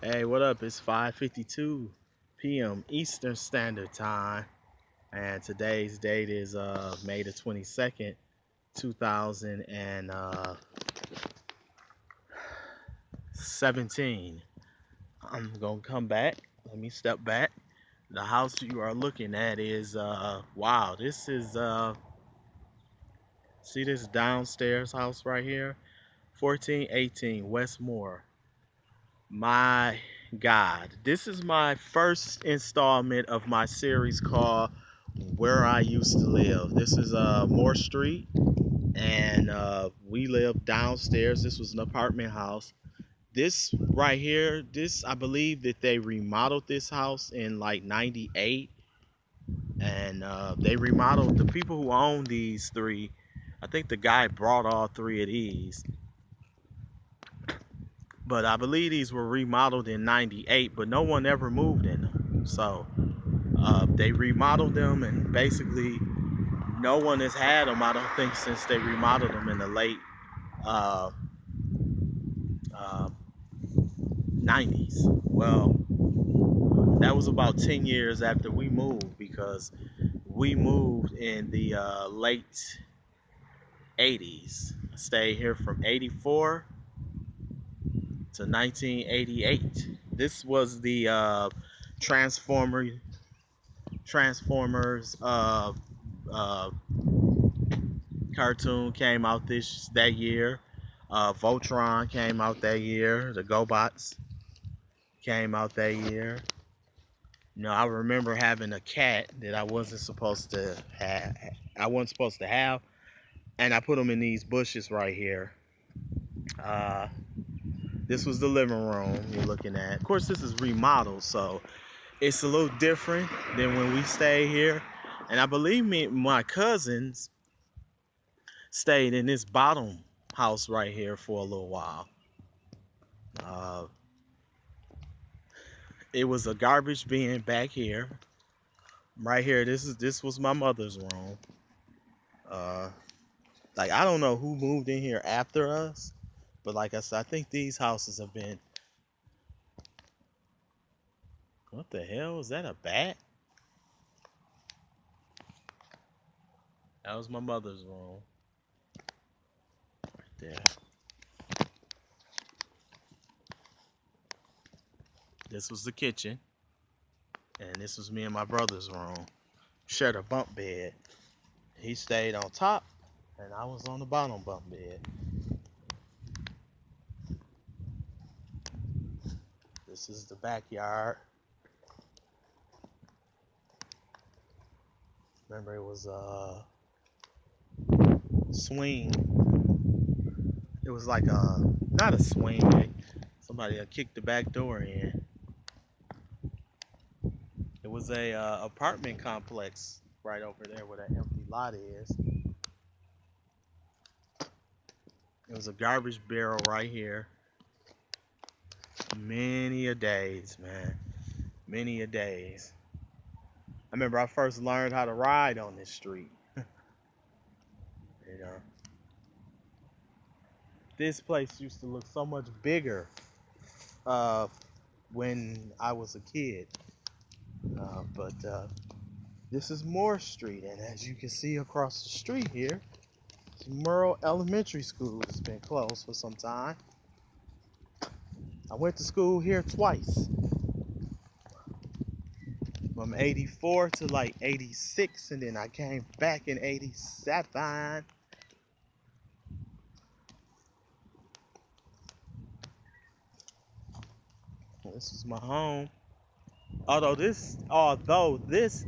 Hey, what up? It's 5:52 p.m. Eastern Standard Time, and today's date is May the 22nd, 2017. I'm gonna come back. Let me step back. The house you are looking at is wow. This is see this downstairs house right here, 1418 Westmore. My God, this is my first installment of my series called Where I Used to Live. This is Moore Street, and we lived downstairs. This was an apartment house. This right here, this I believe that they remodeled this house in like '98, and they remodeled the people who own these three. I think the guy brought all three of these, but I believe these were remodeled in '98, but no one ever moved in them. So they remodeled them, and basically no one has had them, I don't think, since they remodeled them in the late uh, uh, 90s. Well, that was about 10 years after we moved, because we moved in the late 80s. I stayed here from 84 to 1988. This was the Transformer Transformers uh, cartoon came out that year. Voltron came out that year. The GoBots came out that year. You know, I remember having a cat that I wasn't supposed to have. I wasn't supposed to have, and I put them in these bushes right here. Uh, this was the living room you're looking at. Of course, this is remodeled, so it's a little different than when we stayed here. And I believe my cousins stayed in this bottom house right here for a little while. Uh, it was a garbage bin back here, right here. This was my mother's room. Uh, like I don't know who moved in here after us, but like I said, I think these houses have been. What the hell is that? A bat? That was my mother's room, right there. This was the kitchen, and this was me and my brother's room. Shared a bunk bed. He stayed on top, and I was on the bottom bunk bed. This is the backyard. Remember, it was a swing. It was like a not a swing. Like somebody had kicked the back door in. It was a apartment complex right over there where that empty lot is. It was a garbage barrel right here. Many a days, man. Many a days. I remember I first learned how to ride on this street. You know, this place used to look so much bigger uh, when I was a kid. But this is Moore Street, and as you can see across the street here, Merle Elementary School has been closed for some time. I went to school here twice, from 84 to like 86, and then I came back in 87. This is my home. Although this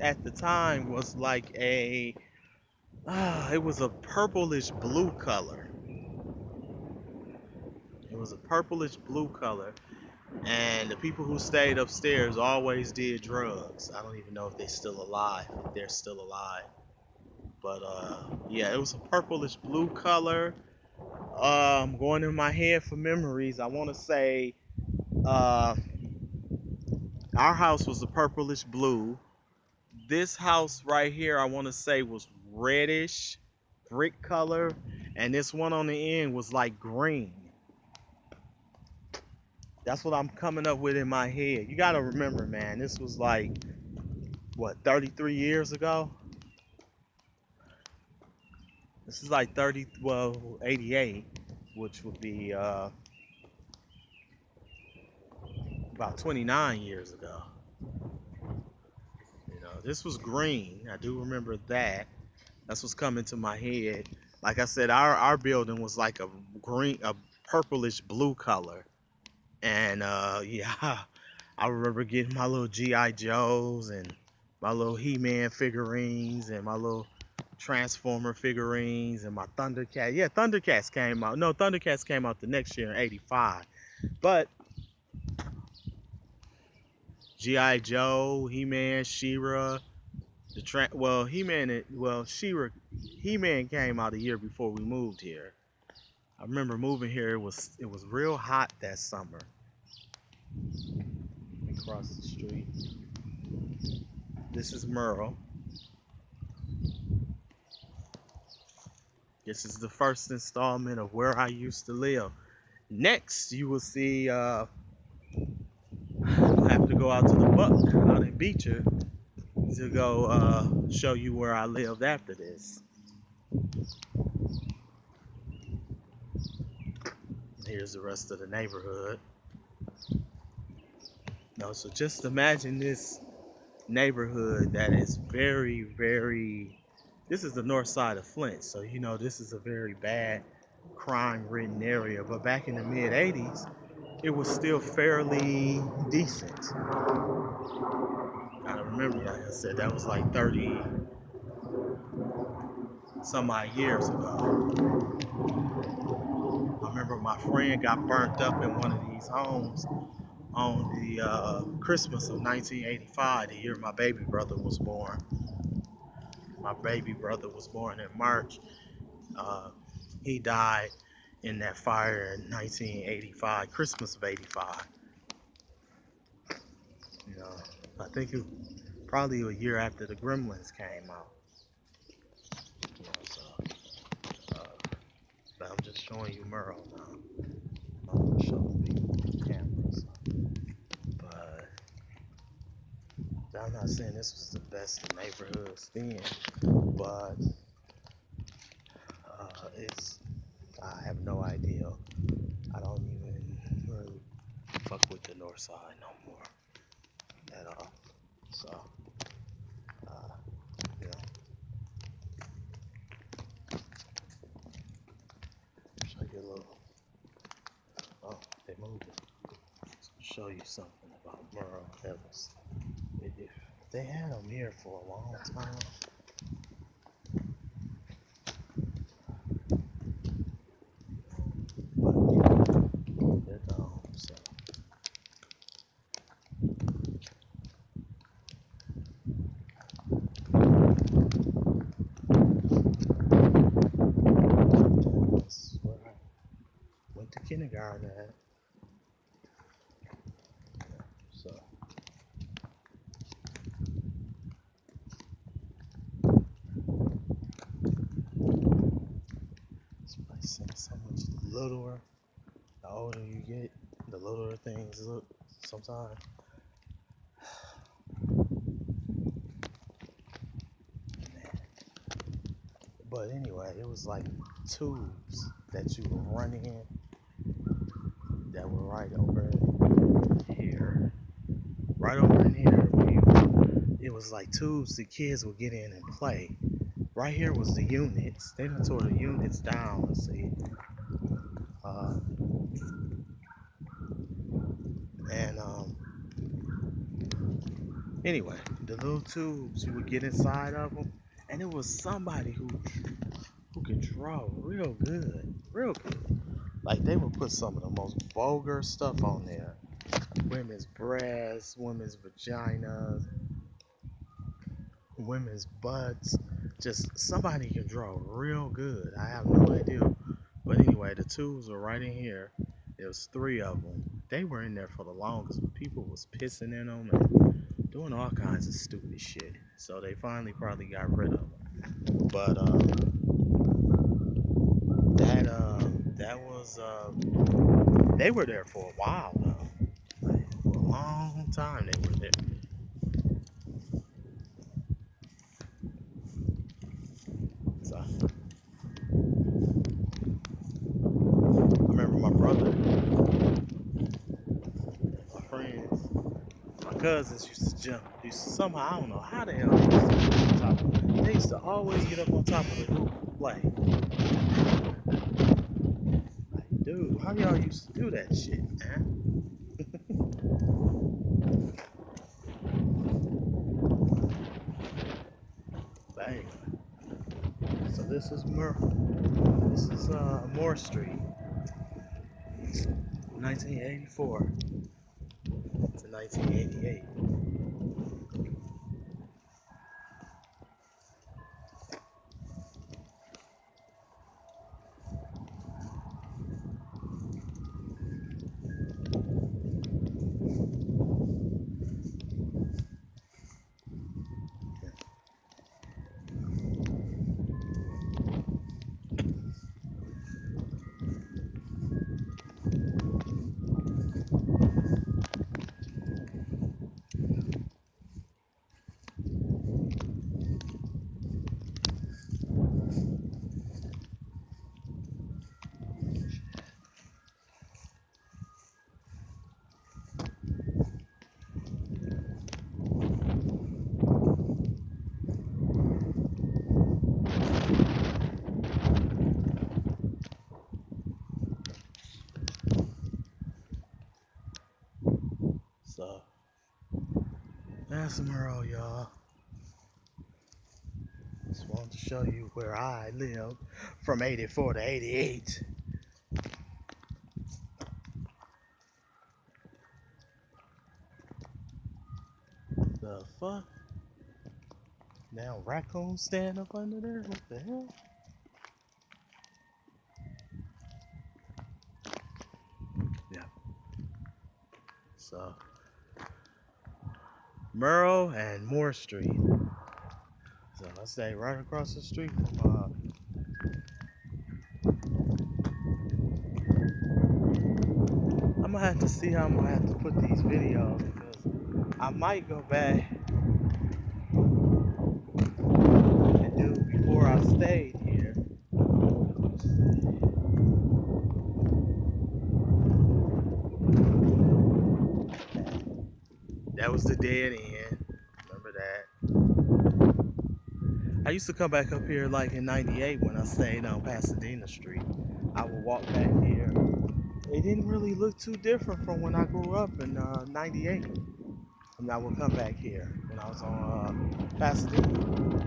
at the time was like it was a purplish blue color. It was a purplish blue color. And the people who stayed upstairs always did drugs. I don't even know if they're still alive, if they're still alive. But yeah, it was a purplish blue color. Going in my head for memories, I want to say uh, our house was a purplish blue. This house right here, I want to say was reddish, brick color, and this one on the end was like green. That's what I'm coming up with in my head. You gotta remember, man, this was like what, 33 years ago? This is like 88, which would be about 29 years ago. You know, this was green. I do remember that. That's what's coming to my head. Like I said, our building was like a purplish blue color. And yeah, I remember getting my little GI Joes and my little He-Man figurines and my little Transformer figurines and my Thundercat. Yeah, Thundercats came out. No, Thundercats came out the next year in '85. But GI Joe, He-Man, She-Ra, She-Ra, He-Man came out a year before we moved here. I remember moving here. It was real hot that summer. Across the street. This is Merle. This is the first installment of Where I Used to Live. Next, you will see. I'll have to go out to the Buck out in Beecher to go show you where I lived after this. Here's the rest of the neighborhood. No, so just imagine this neighborhood that is very, very. This is the north side of Flint, so you know this is a very bad, crime-ridden area. But back in the mid '80s, it was still fairly decent. I remember, like I said, that was like 30 some odd years ago. I remember my friend got burnt up in one of these homes on the Christmas of 1985, the year my baby brother was born. My baby brother was born in March. Uh, he died in that fire in 1985, Christmas of '85. You know, I think it was probably a year after the Gremlins came out. You know, so but I'm just showing you Merle now. I'm gonna show the cameras, but I'm not saying this was the best neighborhoods then, but it's I have no idea. I don't even really fuck with the north side no more at all. So, uh, you know, show you a little. Oh, they moved it. Show you something about Merle Evans. If they had them here for a long time, but they're gone. So, that's where I went to kindergarten at. So, this place seems so much littler. The older you get, the littler things look sometimes. Man. But anyway, it was like tubes that you would run in that were right over here. Right over in here. It was like tubes the kids would get in and play. Right here was the units. They done tore the units down. Let's see. Uh, and anyway, the little tubes you would get inside of them, and it was somebody who could draw real good, real good. Like they would put some of the most vulgar stuff on there: women's breasts, women's vaginas, women's butts. Just somebody can draw real good. I have no idea. But anyway, the tubes were right in here. There was three of them. They were in there for the longest. People was pissing in them and doing all kinds of stupid shit. So they finally probably got rid of them. But that was they were there for a while though. time they were there. So I remember my brother, my friends, my cousins used to jump. Used to somehow, I don't know how the hell they used to get up on top. They used to always get up on top of the roof and play. Like, dude, how y'all used to do that shit, man? But anyway, so this is Moore Street, 1984 to 1988. So that's Merle, y'all. Just wanted to show you where I lived from 84 to 88. The fuck? Now raccoons stand up under there? What the hell? Yeah. So Merle and Moore Street. So I stay right across the street from I'm gonna have to see how I'm gonna have to put these videos because I might go back and do before I stayed here. That was the dead end. Remember that. I used to come back up here like in 98 when I stayed on Pasadena Street. I would walk back here. It didn't really look too different from when I grew up in 98. And I would come back here when I was on Pasadena.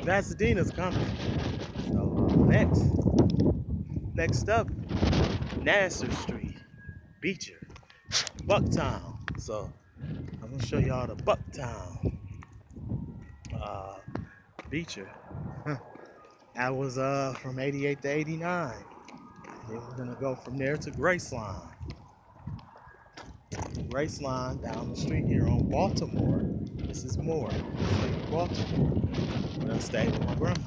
Pasadena's coming. So next up, Nassau Street, Beecher, Bucktown. So I'm gonna show y'all the Bucktown, Beecher. I was from 88 to 89. Then we're gonna go from there to Graceline. Graceline down the street here on Baltimore. This is Moore, Baltimore. I'm gonna stay with my grandma.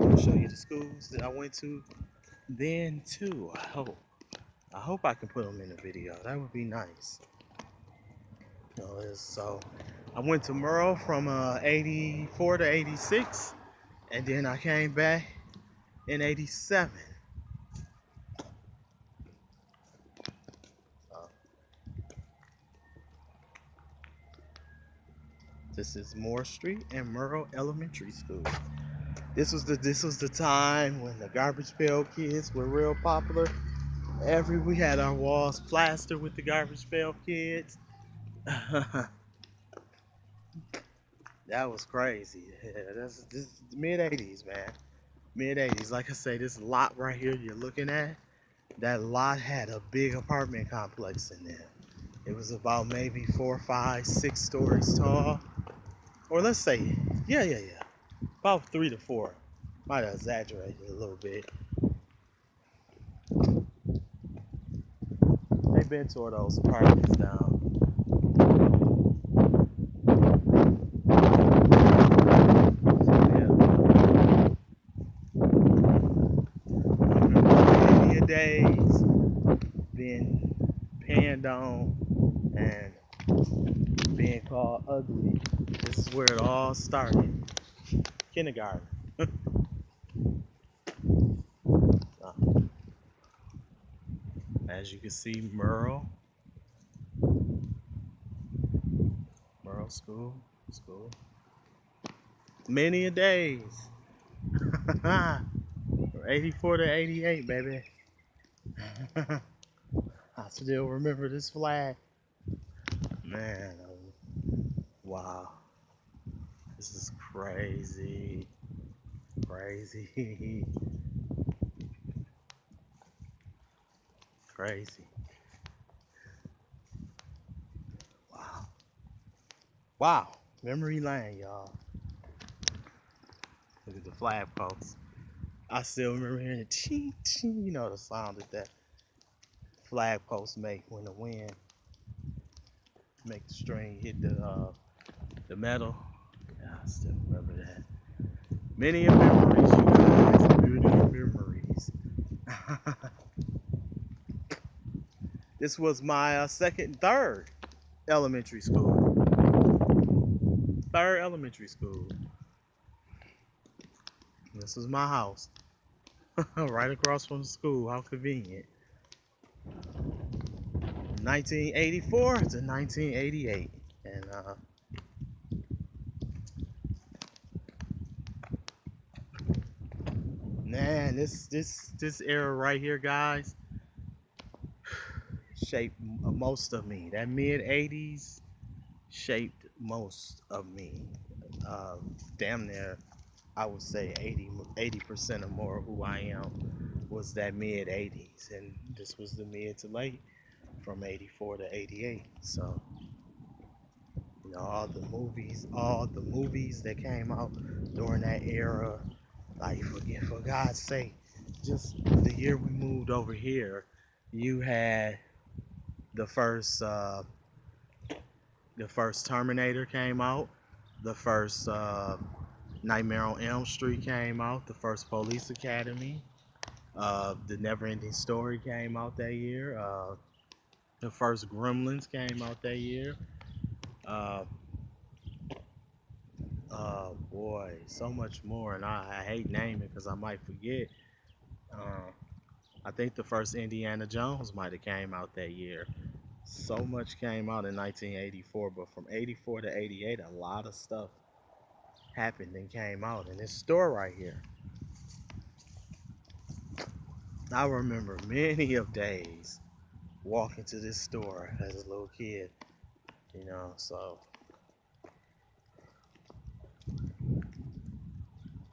I'll show you the schools that I went to then too. I hope I can put them in the video. That would be nice. So I went to Merle from 84 to 86, and then I came back in 87. So, this is Moore Street and Merle Elementary School. This was the time when the Garbage Pail Kids were real popular. We had our walls plastered with the Garbage Pail Kids. That was crazy. Yeah, this is the mid 80s, man. Mid 80s. Like I say, this lot right here you're looking at, that lot had a big apartment complex in there. It was about maybe 4, 5, 6 stories tall. Or let's say, yeah. About 3 to 4. Might have exaggerated a little bit. They've been tore those apartments down. Days being panned on and being called ugly. This is where it all started. Kindergarten. As you can see, Merle School. Many a days. 84 to 88, baby. I still remember this flag. Man, wow. This is crazy. Crazy. Crazy. Wow. Wow. Memory lane, y'all. Look at the flag post. I still remember hearing the ching ching, you know the sound that that flag post make when the wind make the string hit the metal. Yeah, I still remember that. Many memories, you guys. Many memories. This was my third elementary school. Third elementary school. This was my house. Right across from the school. How convenient. 1984 to 1988. And man, this era right here, guys, shaped most of me. That mid 80s shaped most of me. Damn near, I would say 80% or more of who I am was that mid 80s. And this was the mid to late from 84 to 88. So, you know, all the movies that came out during that era, like for God's sake, just the year we moved over here, you had the first uh, the first Terminator came out, the first Nightmare on Elm Street came out, the first Police Academy, the Neverending Story came out that year, the first Gremlins came out that year. Uh, boy, so much more, and I hate naming because I might forget. Uh, I think the first Indiana Jones might have came out that year. So much came out in 1984, but from 84 to 88, a lot of stuff happened and came out in this store right here. I remember many of days walking to this store as a little kid, you know, so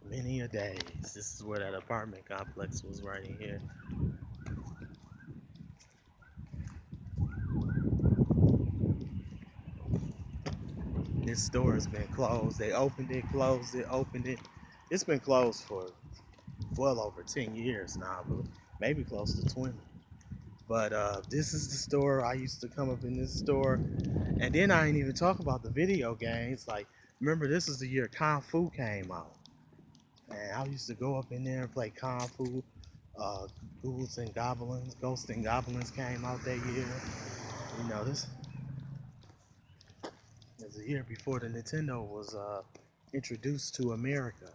many a days. This is where that apartment complex was right in here. This store has been closed. They opened it, closed it, opened it. It's been closed for well over 10 years now, but maybe close to 20. But this is the store. I used to come up in this store. And then I ain't even talk about the video games. Like, remember, this is the year Kung Fu came out. And I used to go up in there and play Kung Fu. Uh, Ghouls and Goblins, Ghosts and Goblins came out that year. You know, this is a year before the Nintendo was introduced to America.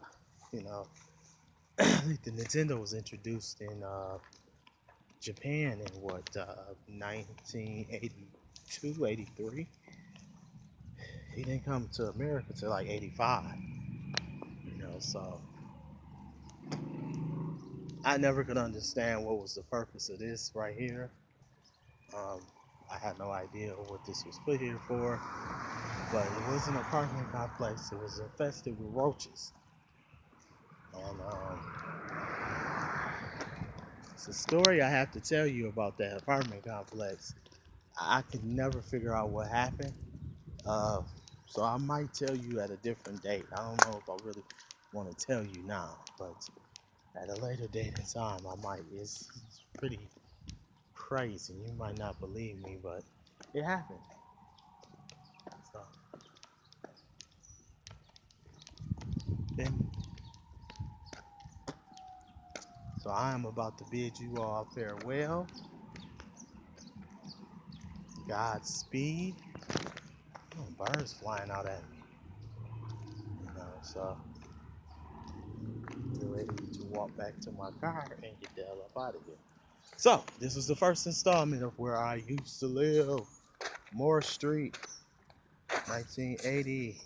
You know, I think the Nintendo was introduced in Japan in what, 1982, 83? He didn't come to America till like 85. You know, so I never could understand what was the purpose of this right here. Um, I had no idea what this was put here for, but it was an apartment complex. It was infested with roaches, and it's a story I have to tell you about that apartment complex. I could never figure out what happened, uh, so I might tell you at a different date. I don't know if I really want to tell you now, but at a later date and time, I might. It's pretty crazy. You might not believe me, but it happened. So, then, so I am about to bid you all farewell. Godspeed. Oh, birds flying out at me. So get ready to walk back to my car and get the hell up out of here. So this was the first installment of Where I Used to Live, Moore Street, 1980,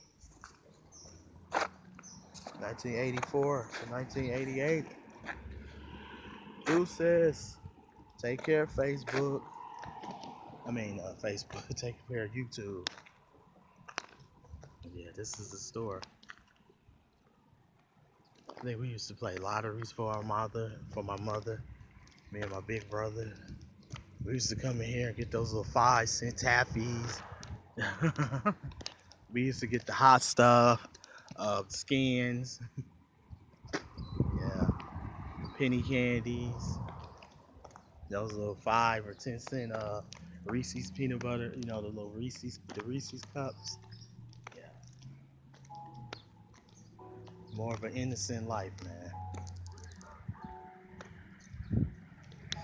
1984 to 1988. Deuces. Take care, Facebook. Facebook. Take care, YouTube. Yeah, this is the store. I think we used to play lotteries for my mother, me and my big brother. We used to come in here and get those little 5-cent taffies. We used to get the hot stuff, skins, yeah, penny candies, those little 5 or 10 cent Reese's peanut butter, the little Reese's cups. Yeah, more of an innocent life, man.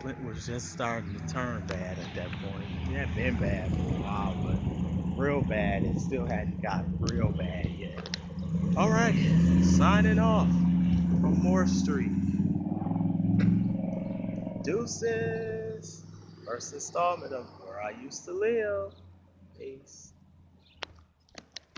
Flint was just starting to turn bad at that point. It had been bad for a while, but real bad. It still hadn't gotten real bad yet. All right, signing off from Moore Street. Deuces. First installment of Where I Used to Live. Peace.